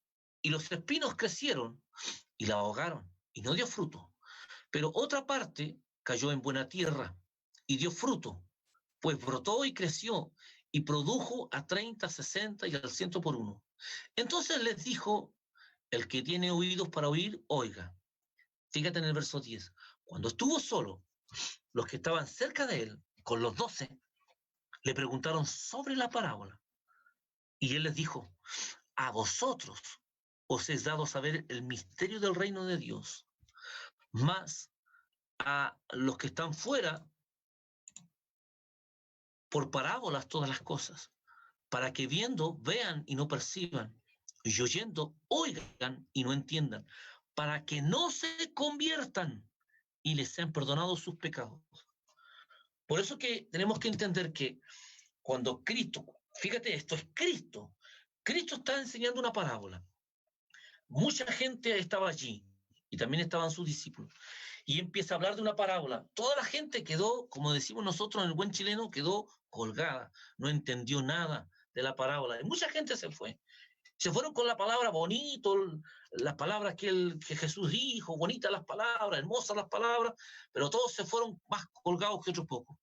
y los espinos crecieron y la ahogaron, y no dio fruto. Pero otra parte cayó en buena tierra, y dio fruto, pues brotó y creció, y produjo a 30, 60 y al 100 por uno. Entonces les dijo, el que tiene oídos para oír, oiga. Fíjate en el verso 10. Cuando estuvo solo, los que estaban cerca de él, con los 12, le preguntaron sobre la parábola. Y él les dijo, a vosotros os es dado saber el misterio del reino de Dios, mas a los que están fuera, por parábolas todas las cosas, para que viendo vean y no perciban, y oyendo oigan y no entiendan, para que no se conviertan y les sean perdonados sus pecados. Por eso que tenemos que entender que cuando Cristo, fíjate, esto es Cristo, Cristo está enseñando una parábola. Mucha gente estaba allí y también estaban sus discípulos. Y empieza a hablar de una parábola. Toda la gente quedó, como decimos nosotros en el buen chileno, quedó colgada, no entendió nada de la parábola. Y mucha gente se fue. Se fueron con la palabra bonito, las palabras que Jesús dijo, bonitas las palabras, hermosas las palabras, pero todos se fueron más colgados que otros pocos.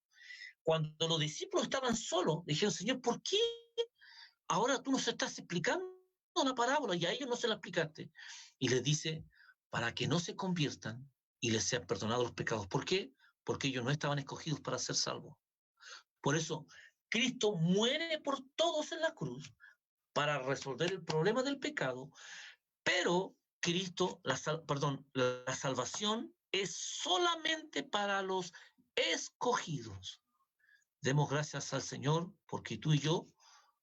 Cuando los discípulos estaban solos, dijeron, Señor, ¿por qué ahora tú nos estás explicando la parábola y a ellos no se la explicaste? Y les dice, para que no se conviertan y les sean perdonados los pecados. ¿Por qué? Porque ellos no estaban escogidos para ser salvos. Por eso, Cristo muere por todos en la cruz para resolver el problema del pecado, pero la salvación es solamente para los escogidos. Demos gracias al Señor porque tú y yo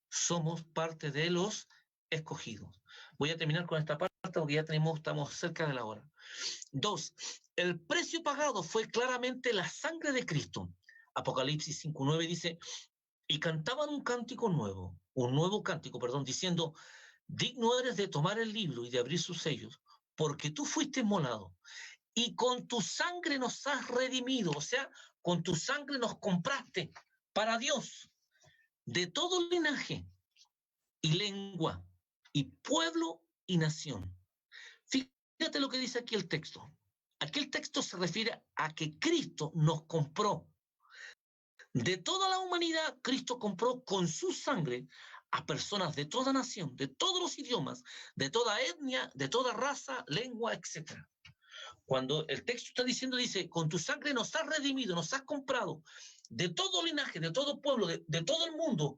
somos parte de los escogidos. Voy a terminar con esta parte porque ya estamos cerca de la hora. 2. El precio pagado fue claramente la sangre de Cristo. Apocalipsis 5:9 dice, y cantaban un nuevo cántico, diciendo, digno eres de tomar el libro y de abrir sus sellos, porque tú fuiste inmolado y con tu sangre nos has redimido, o sea, con tu sangre nos compraste para Dios, de todo linaje y lengua y pueblo y nación. Fíjate lo que dice aquí el texto. Aquí el texto se refiere a que Cristo nos compró. De toda la humanidad, Cristo compró con su sangre a personas de toda nación, de todos los idiomas, de toda etnia, de toda raza, lengua, etc. Cuando el texto está diciendo, dice, con tu sangre nos has redimido, nos has comprado de todo linaje, de todo pueblo, de todo el mundo,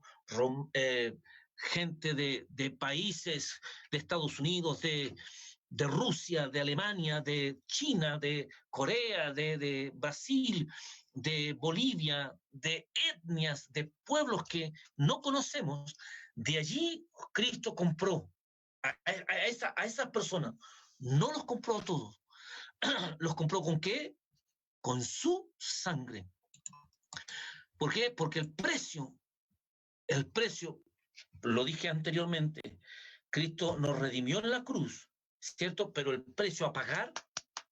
gente de países, de Estados Unidos, de Rusia, de Alemania, de China, de Corea, de Brasil, de Bolivia, de etnias, de pueblos que no conocemos. De allí Cristo compró a esas personas. No los compró a todos. ¿Los compró con qué? Con su sangre. ¿Por qué? Porque el precio, lo dije anteriormente, Cristo nos redimió en la cruz, ¿cierto? Pero el precio a pagar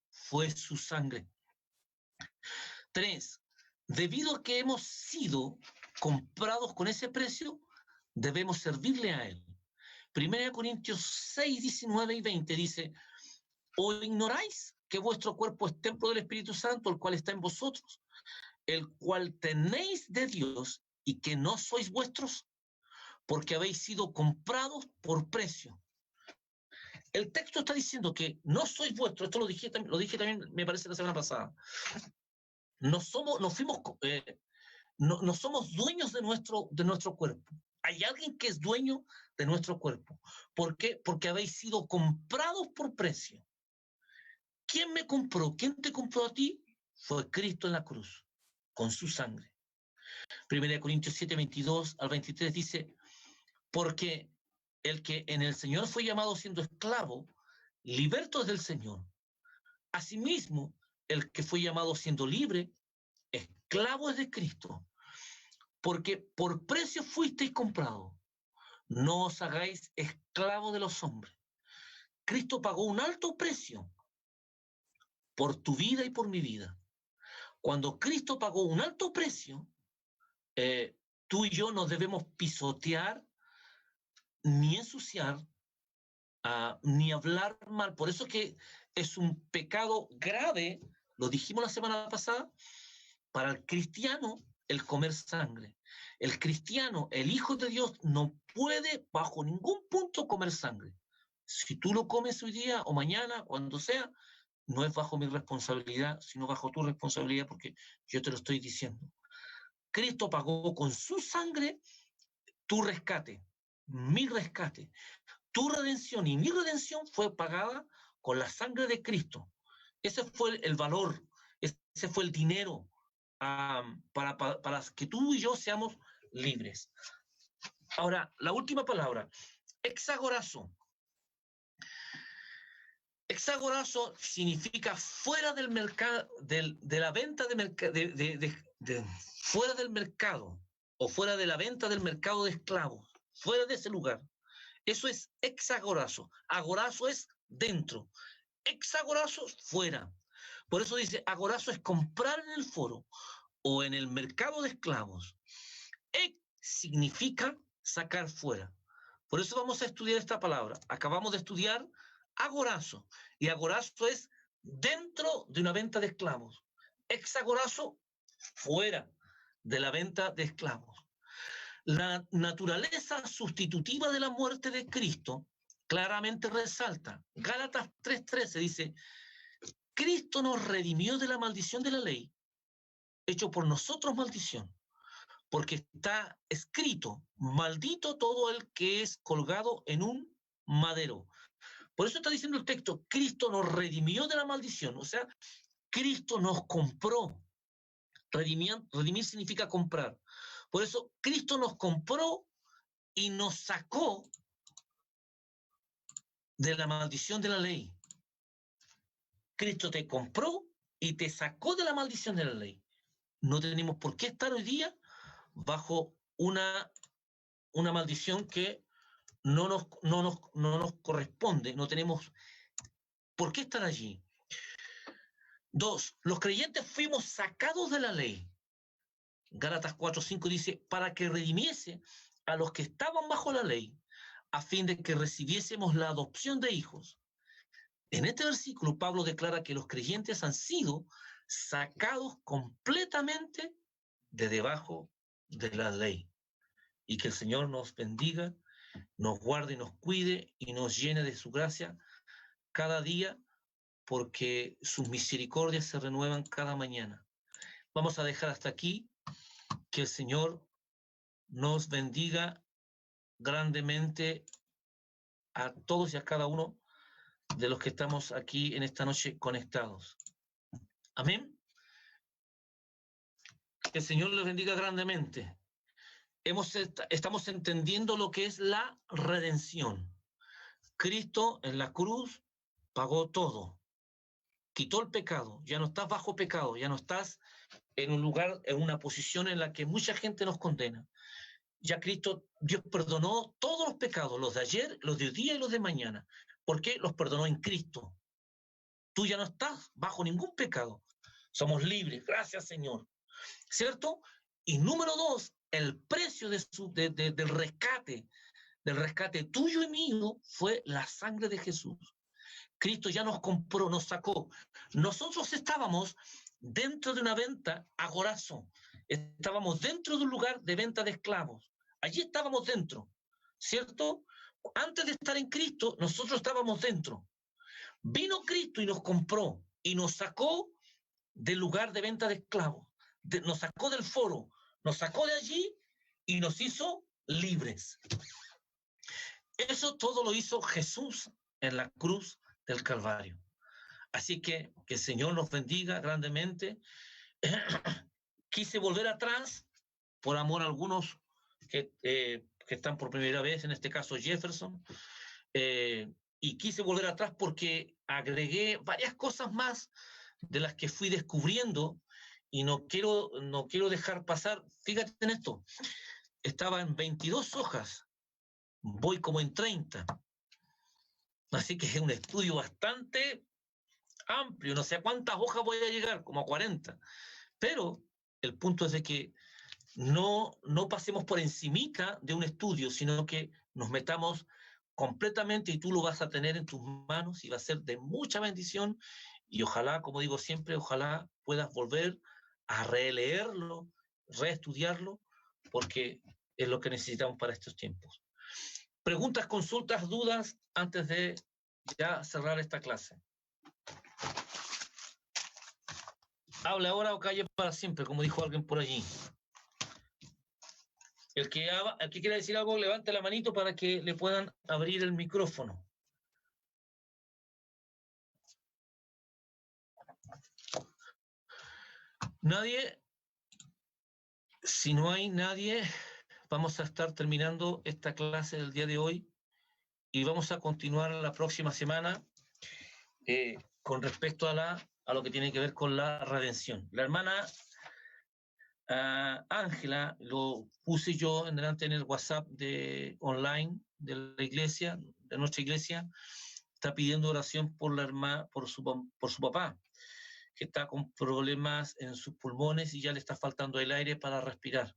fue su sangre. 3. Debido a que hemos sido comprados con ese precio, debemos servirle a Él. 1 Corintios 6, 19 y 20 dice, ¿o ignoráis que vuestro cuerpo es templo del Espíritu Santo, el cual está en vosotros, el cual tenéis de Dios y que no sois vuestros, porque habéis sido comprados por precio? El texto está diciendo que no sois vuestros, esto lo dije también, me parece, la semana pasada. No somos dueños de nuestro cuerpo. Hay alguien que es dueño de nuestro cuerpo. ¿Por qué? Porque habéis sido comprados por precio. ¿Quién me compró? ¿Quién te compró a ti? Fue Cristo en la cruz, con su sangre. 1 Corintios 7, 22 al 23 dice, porque el que en el Señor fue llamado siendo esclavo, liberto es del Señor. Asimismo, el que fue llamado siendo libre, esclavo es de Cristo. Porque por precio fuisteis comprados. No os hagáis esclavos de los hombres. Cristo pagó un alto precio por tu vida y por mi vida. Cuando Cristo pagó un alto precio, tú y yo no debemos pisotear, ni ensuciar, ni hablar mal. Por eso es que es un pecado grave, lo dijimos la semana pasada, para el cristiano el comer sangre. El cristiano, el Hijo de Dios, no puede bajo ningún punto comer sangre. Si tú lo comes hoy día o mañana, cuando sea, no es bajo mi responsabilidad, sino bajo tu responsabilidad, porque yo te lo estoy diciendo. Cristo pagó con su sangre tu rescate, mi rescate. Tu redención y mi redención fue pagada con la sangre de Cristo. Ese fue el valor, ese fue el dinero para que tú y yo seamos libres. Ahora, la última palabra, exagorazo. Exagorazo significa fuera del mercado, de la venta fuera del mercado o fuera de la venta del mercado de esclavos, fuera de ese lugar. Eso es exagorazo. Agorazo es dentro. Exagorazo fuera. Por eso dice, agorazo es comprar en el foro o en el mercado de esclavos. Ex significa sacar fuera. Por eso vamos a estudiar esta palabra. Acabamos de estudiar agorazo. Y agorazo es dentro de una venta de esclavos. Exagorazo fuera de la venta de esclavos. La naturaleza sustitutiva de la muerte de Cristo claramente resalta. Gálatas 3:13 dice, Cristo nos redimió de la maldición de la ley, hecho por nosotros maldición, porque está escrito, maldito todo el que es colgado en un madero. Por eso está diciendo el texto, Cristo nos redimió de la maldición, o sea, Cristo nos compró. Redimir significa comprar. Por eso Cristo nos compró y nos sacó de la maldición de la ley. Cristo te compró y te sacó de la maldición de la ley. No tenemos por qué estar hoy día bajo una maldición que no nos corresponde, no tenemos por qué estar allí. 2, los creyentes fuimos sacados de la ley. Gálatas 4:5 dice, para que redimiese a los que estaban bajo la ley, a fin de que recibiésemos la adopción de hijos. En este versículo, Pablo declara que los creyentes han sido sacados completamente de debajo de la ley. Y que el Señor nos bendiga, nos guarde y nos cuide y nos llene de su gracia cada día, porque sus misericordias se renuevan cada mañana. Vamos a dejar hasta aquí. Que el Señor nos bendiga grandemente a todos y a cada uno de los que estamos aquí en esta noche conectados. Amén. Que el Señor les bendiga grandemente. Estamos entendiendo lo que es la redención. Cristo en la cruz pagó todo. Quitó el pecado. Ya no estás bajo pecado. Ya no estás en un lugar, en una posición en la que mucha gente nos condena. Ya Cristo, Dios perdonó todos los pecados, los de ayer, los de hoy día y los de mañana. ¿Por qué? Los perdonó en Cristo. Tú ya no estás bajo ningún pecado. Somos libres. Gracias, Señor. ¿Cierto? Y número 2, el precio del rescate tuyo y mío fue la sangre de Jesús. Cristo ya nos compró, nos sacó. Nosotros estábamos dentro de una venta agorazo. Estábamos dentro de un lugar de venta de esclavos. Allí estábamos dentro, ¿cierto? Antes de estar en Cristo, nosotros estábamos dentro. Vino Cristo y nos compró y nos sacó del lugar de venta de esclavos. Nos sacó del foro, nos sacó de allí y nos hizo libres. Eso todo lo hizo Jesús en la cruz del Calvario. Así que el Señor nos bendiga grandemente. Quise volver atrás por amor a algunos que están por primera vez, en este caso Jefferson, y quise volver atrás porque agregué varias cosas más de las que fui descubriendo y no quiero dejar pasar. Fíjate en esto, estaba en 22 hojas, voy como en 30. Así que es un estudio bastante amplio, no sé a cuántas hojas voy a llegar, como a 40. Pero el punto es de que no pasemos por encimita de un estudio, sino que nos metamos completamente y tú lo vas a tener en tus manos y va a ser de mucha bendición y ojalá, como digo siempre, ojalá puedas volver a releerlo, reestudiarlo, porque es lo que necesitamos para estos tiempos. Preguntas, consultas, dudas antes de ya cerrar esta clase. Hable ahora o calle para siempre, como dijo alguien por allí. El que quiera decir algo, levante la manito para que le puedan abrir el micrófono. ¿Nadie? Si no hay nadie, vamos a estar terminando esta clase del día de hoy y vamos a continuar la próxima semana con respecto a lo que tiene que ver con la redención. La hermana Ángela, lo puse yo en delante en el WhatsApp online de la iglesia, de nuestra iglesia, está pidiendo oración por la hermana, por su papá, que está con problemas en sus pulmones y ya le está faltando el aire para respirar.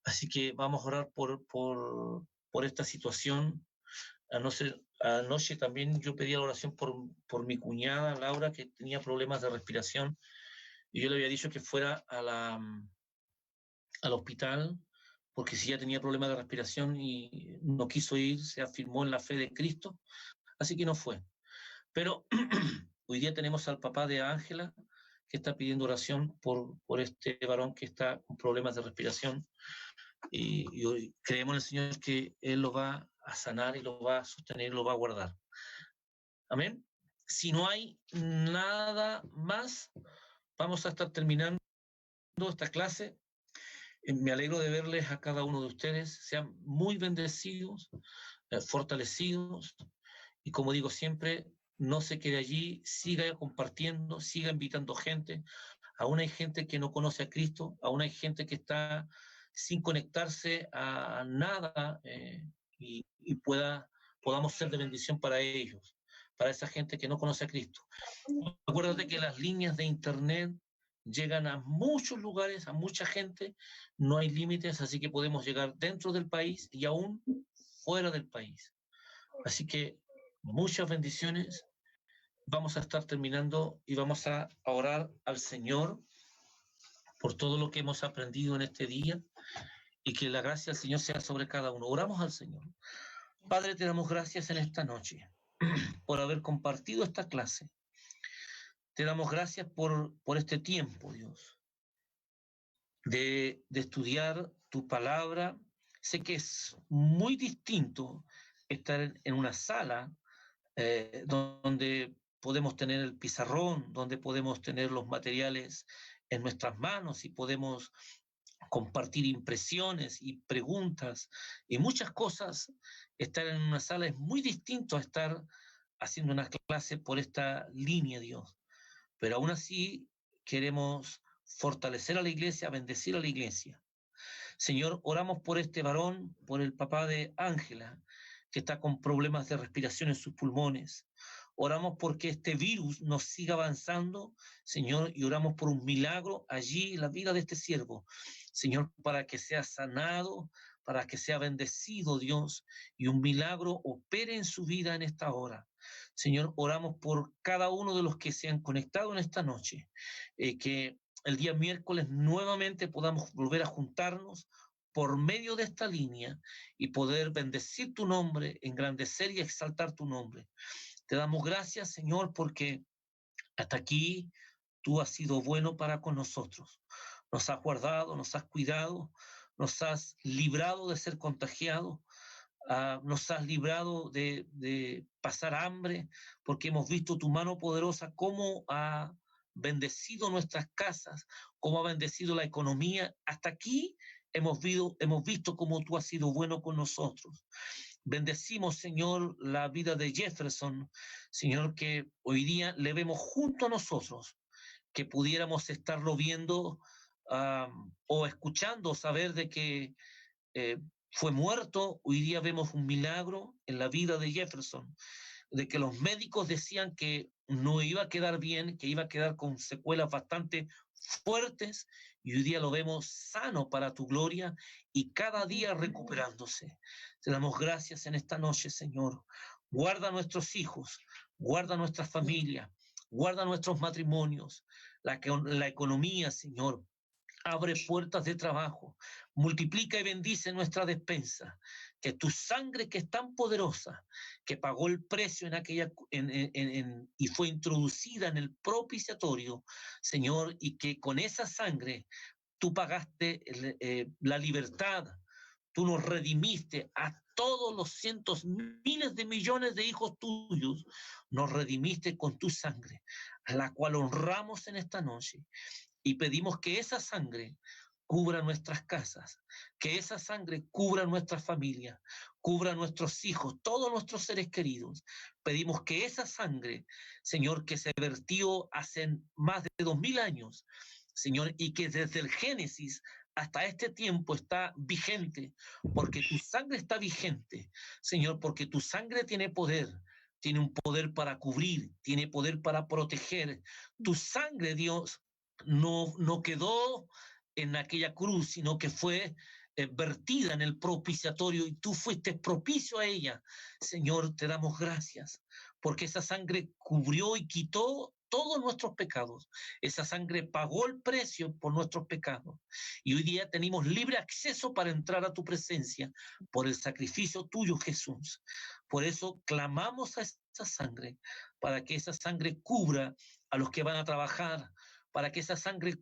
Así que vamos a orar por esta situación. Anoche también yo pedí la oración por mi cuñada Laura, que tenía problemas de respiración, y yo le había dicho que fuera al hospital, porque si ya tenía problemas de respiración y no quiso ir, se afirmó en la fe de Cristo, así que no fue. Pero hoy día tenemos al papá de Ángela, que está pidiendo oración por este varón que está con problemas de respiración, y hoy creemos en el Señor que Él lo va a sanar y lo va a sostener y lo va a guardar. Amén. Si no hay nada más, vamos a estar terminando esta clase. Me alegro de verles a cada uno de ustedes. Sean muy bendecidos, fortalecidos. Y como digo siempre, no se quede allí, siga compartiendo, siga invitando gente. Aún hay gente que no conoce a Cristo, aún hay gente que está sin conectarse a nada y podamos ser de bendición para ellos, para esa gente que no conoce a Cristo. Acuérdate que las líneas de internet llegan a muchos lugares, a mucha gente, no hay límites, así que podemos llegar dentro del país y aún fuera del país. Así que muchas bendiciones. Vamos a estar terminando y vamos a orar al Señor por todo lo que hemos aprendido en este día y que la gracia del Señor sea sobre cada uno. Oramos al Señor. Padre, te damos gracias en esta noche por haber compartido esta clase. Te damos gracias por este tiempo, Dios, de estudiar tu palabra. Sé que es muy distinto estar en una sala donde podemos tener el pizarrón, donde podemos tener los materiales en nuestras manos y podemos compartir impresiones y preguntas y muchas cosas. Estar en una sala es muy distinto a estar haciendo una clase por esta línea, Dios. Pero aún así queremos fortalecer a la iglesia, bendecir a la iglesia. Señor, oramos por este varón, por el papá de Ángela, que está con problemas de respiración en sus pulmones. Oramos porque este virus no siga avanzando, Señor, y oramos por un milagro allí en la vida de este siervo. Señor, para que sea sanado, para que sea bendecido, Dios, y un milagro opere en su vida en esta hora. Señor, oramos por cada uno de los que se han conectado en esta noche, que el día miércoles nuevamente podamos volver a juntarnos por medio de esta línea y poder bendecir tu nombre, engrandecer y exaltar tu nombre. Te damos gracias, Señor, porque hasta aquí tú has sido bueno para con nosotros. Nos has guardado, nos has cuidado, nos has librado de ser contagiados, nos has librado de pasar hambre, porque hemos visto tu mano poderosa, cómo ha bendecido nuestras casas, cómo ha bendecido la economía. Hasta aquí hemos visto cómo tú has sido bueno con nosotros. Bendecimos, Señor, la vida de Jefferson, Señor, que hoy día le vemos junto a nosotros, que pudiéramos estarlo viendo o escuchando, saber de que fue muerto. Hoy día vemos un milagro en la vida de Jefferson, de que los médicos decían que no iba a quedar bien, que iba a quedar con secuelas bastante fuertes, y hoy día lo vemos sano para tu gloria y cada día recuperándose. Te damos gracias en esta noche, Señor. Guarda a nuestros hijos, guarda a nuestra familia, guarda nuestros matrimonios, la economía, Señor. Abre puertas de trabajo, multiplica y bendice nuestra despensa, que tu sangre, que es tan poderosa, que pagó el precio y fue introducida en el propiciatorio, Señor, y que con esa sangre tú pagaste la libertad, tú nos redimiste a todos los cientos, miles de millones de hijos tuyos, nos redimiste con tu sangre, a la cual honramos en esta noche. Y pedimos que esa sangre cubra nuestras casas, que esa sangre cubra nuestra familia, cubra nuestros hijos, todos nuestros seres queridos. Pedimos que esa sangre, Señor, que se vertió hace más de 2000 años, Señor, y que desde el Génesis hasta este tiempo está vigente, porque tu sangre está vigente, Señor, porque tu sangre tiene poder. Tiene un poder para cubrir, tiene poder para proteger. Tu sangre, Dios, no quedó en aquella cruz, sino que fue vertida en el propiciatorio y tú fuiste propicio a ella. Señor, te damos gracias porque esa sangre cubrió y quitó todos nuestros pecados. Esa sangre pagó el precio por nuestros pecados. Y hoy día tenemos libre acceso para entrar a tu presencia por el sacrificio tuyo, Jesús. Por eso clamamos a esa sangre, para que esa sangre cubra a los que van a trabajar, para que esa sangre